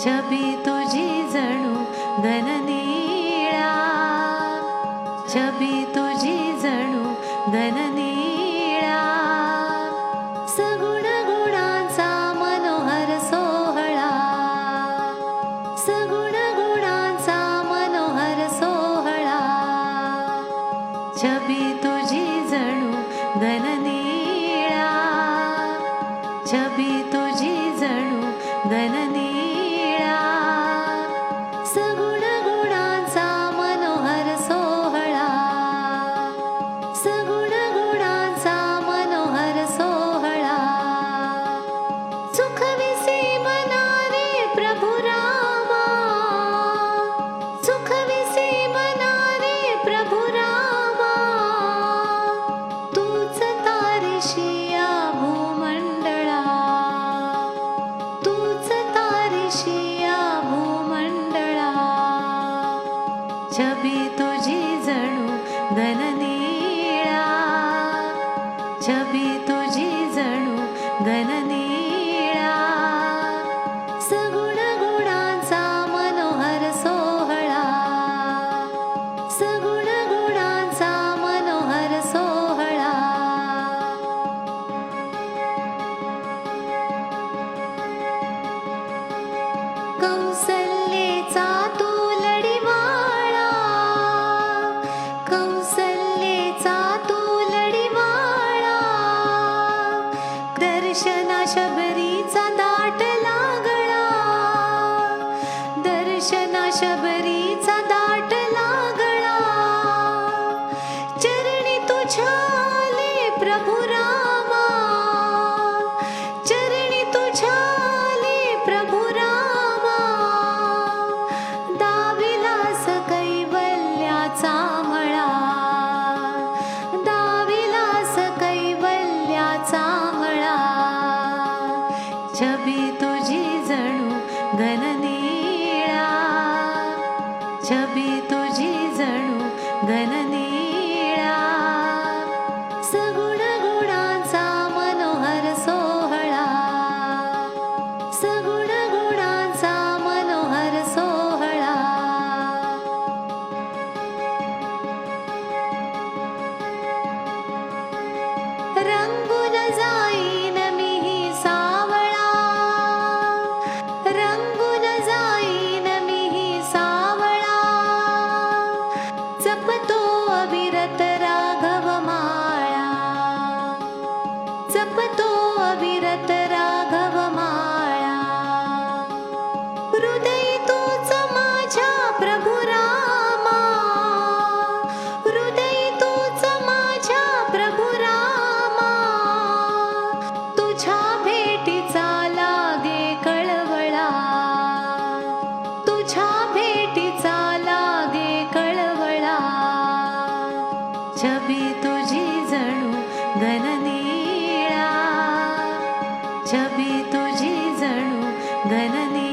छबी तुझी जणू घननीळा, छबी तुझी जणू घननीळा, सगुण गुणांचा मनोहर सोहळा, सगुण गुणांचा मनोहर सोहळा, छबी तुझी जणू घननीळा, छबी तुझी जणू घननीळा, सगुण गुणांचा मनोहर सोहळा, सगुण गुणांचा मनोहर सोहळा, सुखविसी मना रे प्रभु रामा, सुखविसी मना रे प्रभु रामा, तूच तारीशी या भूमंडळा, तूच तारीशी या भूमंडळा, छबी तुझी जणू घननीळा, छबी तुझी जणू घननीळा, सगुण गुणांचा मनोहर सोहळा, सगुण गुणांचा मनोहर सोहळा, कौसल्येचा तू लढीवाळा, कौसल्येचा तू लढीवाळा, दर्शना शबरीचा दाट लागला, दर्शना शबरीचा दाट लागला, चरणी तुझ्या आले प्रभु रामा, चरणी तुझ्या आले प्रभु रामा, दाविलास कैवल्याचा मळा, दाविलास कैवल्याचा मळा, छबी तुझी जणू घननीळा, छबी तुझी जणू घननीळा, सगुण गुणांचा मनोहर सोहळा, सगुण गुणांचा मनोहर सोहळा, रंगून जाईन मीही सावळा, रंगून जाईन मीही सावळा, जपतो अविरत राघव माळा, जपतो अविरत राघव माळा, हृदय तूच माझ्या प्रभु रामा, हृदय तूच माझ्या प्रभु रामा, तुझ्या भेटीचा लागे कळवळा, तुझ्या भेटीचा लागे कळवळा, छबी तुझी जणू घननीळा, छबी तुझी जणू घननीळा.